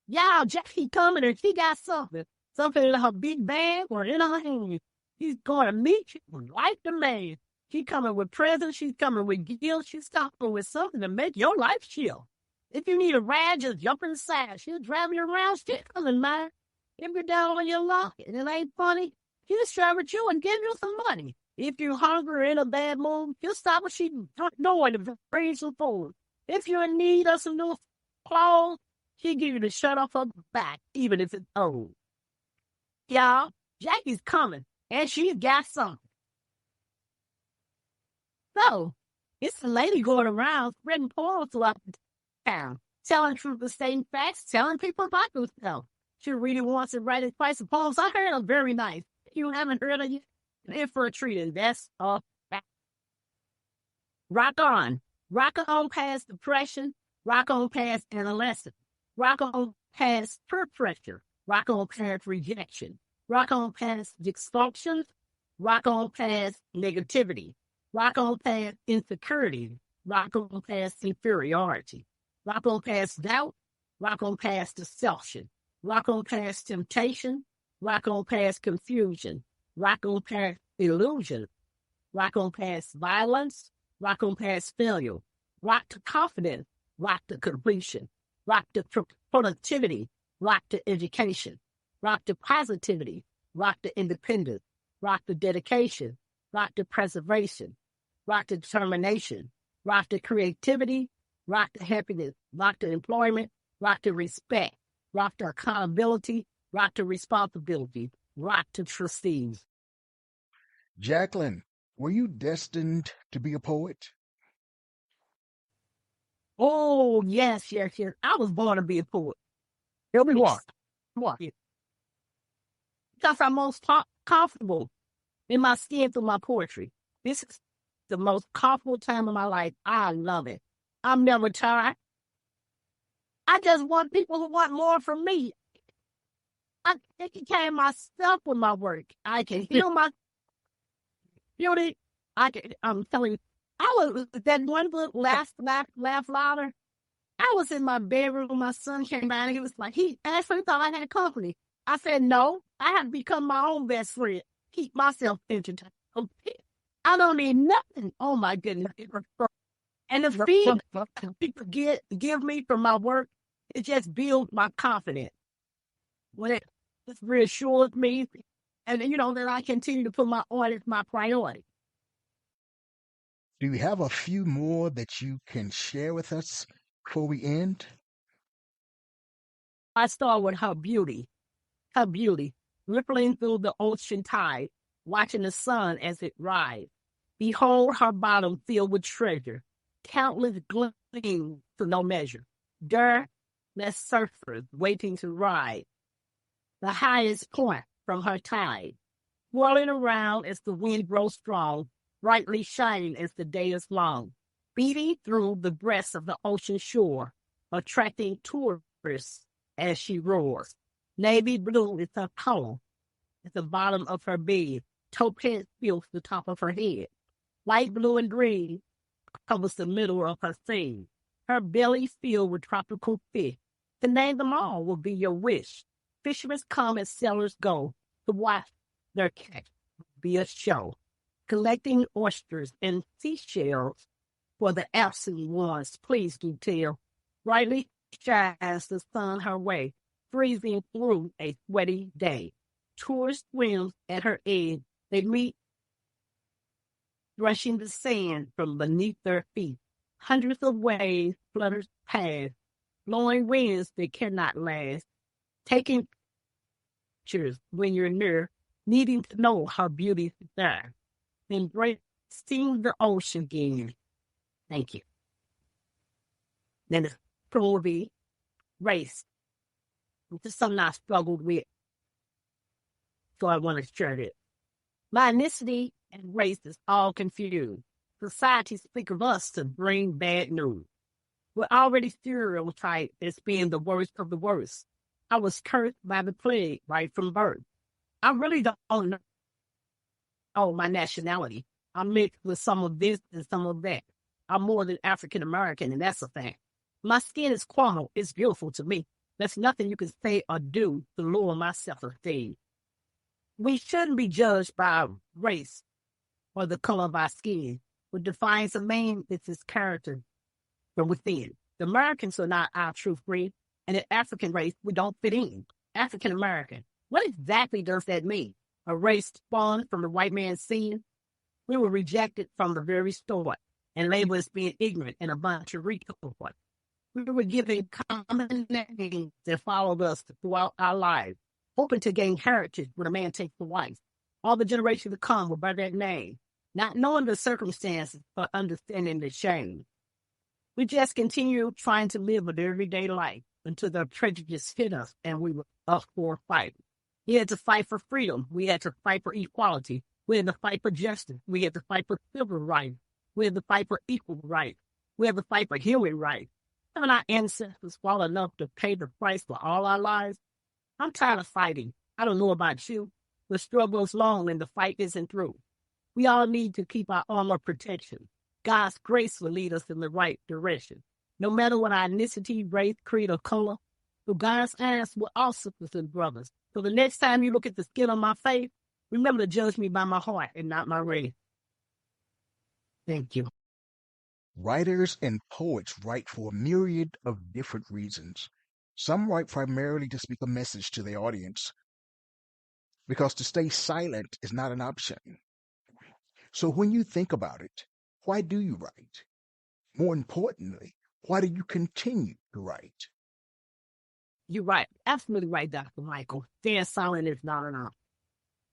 Yeah, Jackie coming and she got something. Something in her big bag or in her hand. She's going to meet you like the man. She's coming with presents. She's coming with gifts. She's coming with something to make your life chill. If you need a ride, just jump inside. She'll drive you around. She's coming, man. If you're down on your luck and it ain't funny, she'll drive with you and give you some money. If you're hungry or in a bad mood, she'll stop what she's doing to bring some food. If you're in need of some new clothes, she'll give you the shirt off her back, even if it's old. Y'all, Jackie's coming, and she's got something. So, it's a lady going around spreading poems throughout the town, telling truth and stating facts, telling people about themselves. She really wants to write twice the poems. I heard them very nice. If you haven't heard of it, in for a treat, and that's a fact. Rock on. Rock on past depression. Rock on past adolescence. Rock on past peer pressure. Rock on past rejection. Rock on past dysfunctions. Rock on past negativity. Rock on past insecurity. Rock on past inferiority. Rock on past doubt. Rock on past deception. Rock on past temptation. Rock on past confusion. Rock on past illusion. Rock on past violence. Rock on past failure. Rock to confidence. Rock to completion. Rock to productivity. Rock to education. Rock to positivity. Rock to independence. Rock to dedication. Rock to preservation. Rock to determination. Rock to creativity. Rock to happiness. Rock to employment. Rock to respect. Rock to accountability. Rock to responsibility. Rock to trustees. Jacqueline, were you destined to be a poet? Oh, yes. I was born to be a poet. Tell me why. Why? Because I'm most comfortable in my skin through my poetry. This is the most comfortable time of my life. I love it. I'm never tired. I just want people who want more from me. I educate myself with my work. I can heal my beauty. I'm telling you, I was that one book, Laugh Louder. I was in my bedroom. My son came by and he was like, he actually thought I had company. I said, no, I have to become my own best friend. Keep myself entertained. I don't need nothing. Oh my goodness. And the feedback people give me from my work, it just builds my confidence. When it just reassures me, and that I continue to put my art as my priority. Do you have a few more that you can share with us before we end? I start with her beauty, rippling through the ocean tide, watching the sun as it rises. Behold her bottom filled with treasure, countless gleams to no measure. There, less surfers waiting to ride the highest point from her tide, whirling around as the wind grows strong, brightly shining as the day is long, beating through the breast of the ocean shore, attracting tourists as she roars. Navy blue is her color at the bottom of her bed. Topaz fills the top of her head. Light blue and green covers the middle of her scene. Her belly filled with tropical fish. To name them all will be your wish. Fishermen come as sailors go to watch their catch be a show, collecting oysters and seashells for the absent ones. Please do tell. Brightly shines the sun her way, freezing through a sweaty day. Tourist swims at her edge. They meet, brushing the sand from beneath their feet. Hundreds of waves flutter past, blowing winds that cannot last. Taking pictures when you're near, needing to know how beauty is there. Embracing the ocean again. Thank you. Then the will be race. This is something I struggled with. So I want to share it. My ethnicity and race is all confused. Society speak of us to bring bad news. We're already stereotyped as being the worst of the worst. I was cursed by the plague right from birth. I really don't know my nationality. I'm mixed with some of this and some of that. I'm more than African American, and that's a fact. My skin is caramel. It's beautiful to me. There's nothing you can say or do to lower my self-esteem. We shouldn't be judged by our race or the color of our skin. What defines a man is his character from within. The Americans are not our true breed, and the African race, we don't fit in. African American. What exactly does that mean? A race spawned from the white man's sin? We were rejected from the very start and labeled as being ignorant and a bunch of retards. We were given common names that followed us throughout our lives, hoping to gain heritage when a man takes a wife. All the generations to come will bear that name, not knowing the circumstances but understanding the shame. We just continue trying to live an everyday life until the prejudice hit us and we were up for a fight. We had to fight for freedom. We had to fight for equality. We had to fight for justice. We had to fight for civil rights. We had to fight for equal rights. We had to fight for human rights. Haven't our ancestors fought enough to pay the price for all our lives? I'm tired of fighting. I don't know about you. The struggle is long and the fight isn't through. We all need to keep our armor protection. God's grace will lead us in the right direction. No matter what our ethnicity, race, creed, or color, through God's eyes, we're all sisters and brothers. So the next time you look at the skin on my face, remember to judge me by my heart and not my race. Thank you. Writers and poets write for a myriad of different reasons. Some write primarily to speak a message to their audience, because to stay silent is not an option. So when you think about it, why do you write? More importantly, why do you continue to write? You're right. Absolutely right, Dr. Michael. Staying silent is not enough.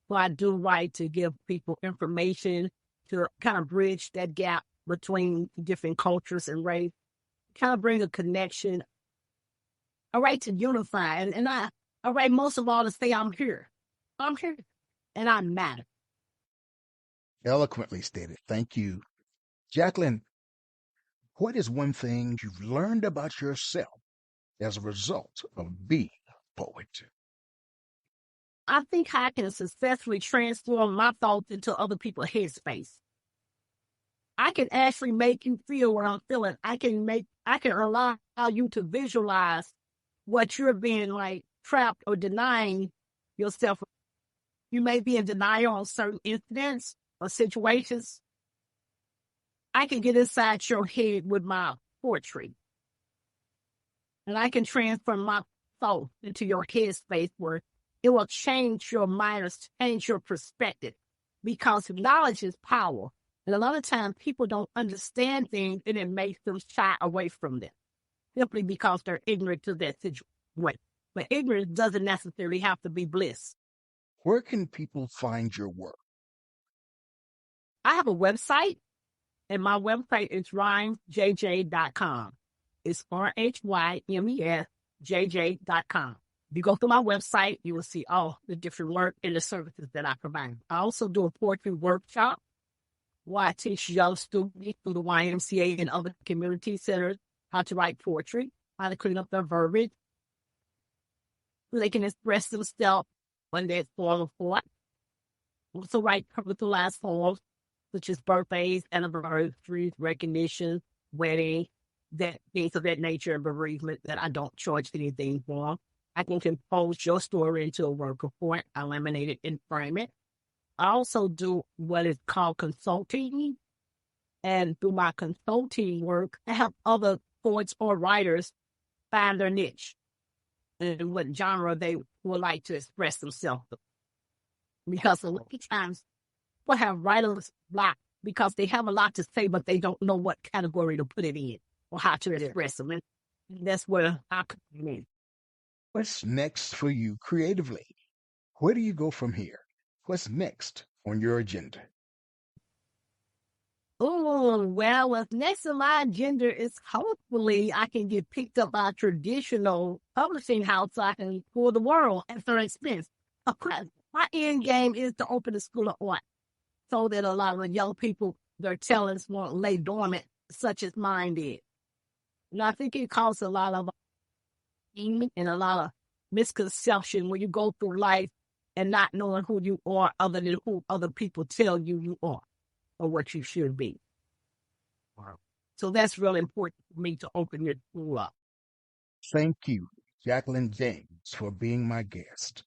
So I do write to give people information to kind of bridge that gap between different cultures and race, kind of bring a connection. I write to unify, and I write most of all to say I'm here. I'm here, and I matter. Eloquently stated. Thank you. Jacqueline, what is one thing you've learned about yourself as a result of being a poet? I think I can successfully transform my thoughts into other people's headspace. I can actually make you feel what I'm feeling. I can allow you to visualize what you're being like trapped or denying yourself. You may be in denial on certain incidents or situations. I can get inside your head with my poetry. And I can transfer my thought into your headspace where it will change your mind or change your perspective, because knowledge is power. And a lot of times people don't understand things and it makes them shy away from them simply because they're ignorant to that situation. But ignorance doesn't necessarily have to be bliss. Where can people find your work? I have a website, and my website is rhymesjj.com. It's RHYMESJJ.com. If you go through my website, you will see all the different work and the services that I provide. I also do a poetry workshop where I teach young students through the YMCA and other community centers how to write poetry, how to clean up their verbiage, so they can express themselves when they're form of thought. Also write capitalized poems, such as birthdays, anniversaries, recognition, wedding, that things of that nature, and bereavement that I don't charge anything for. I can compose your story into a work of art, I laminate it and frame it. I also do what is called consulting. And through my consulting work, I help other poets or writers find their niche and what genre they would like to express themselves. Because a lot of times people have writer's block because they have a lot to say, but they don't know what category to put it in or how to express them. And that's where I come in. What's next for you creatively? Where do you go from here? What's next on your agenda? Oh, well, what's next on my agenda is hopefully I can get picked up by a traditional publishing house so I can tour the world at their expense. Of course, my end game is to open a school of art so that a lot of the young people, their talents won't lay dormant, such as mine did. And I think it causes a lot of and a lot of misconception when you go through life and not knowing who you are other than who other people tell you are or what you should be. So that's really important for me to open it up. Thank you, Jacqueline James, for being my guest.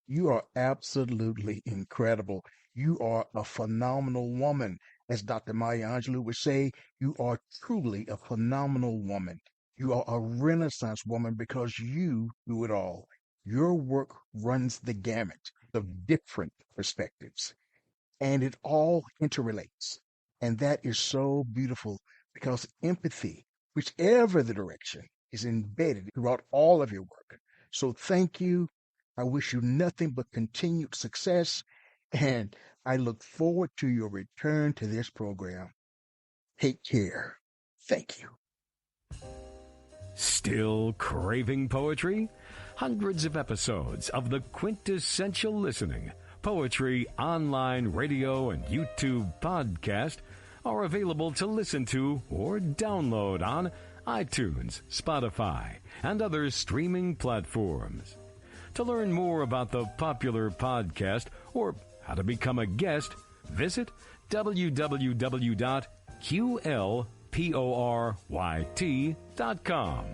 You are absolutely incredible. You are a phenomenal woman. As Dr. Maya Angelou would say, you are truly a phenomenal woman. You are a Renaissance woman because you do it all. Your work runs the gamut of different perspectives, and it all interrelates. And that is so beautiful because empathy, whichever the direction, is embedded throughout all of your work. So thank you. I wish you nothing but continued success, and I look forward to your return to this program. Take care. Thank you. Still craving poetry? Hundreds of episodes of the Quintessential Listening Poetry online radio and YouTube podcast are available to listen to or download on iTunes, Spotify, and other streaming platforms. To learn more about the popular podcast or how to become a guest, visit www.QLPORYT.com.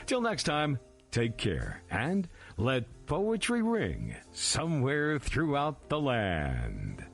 Till next time, take care and let poetry ring somewhere throughout the land.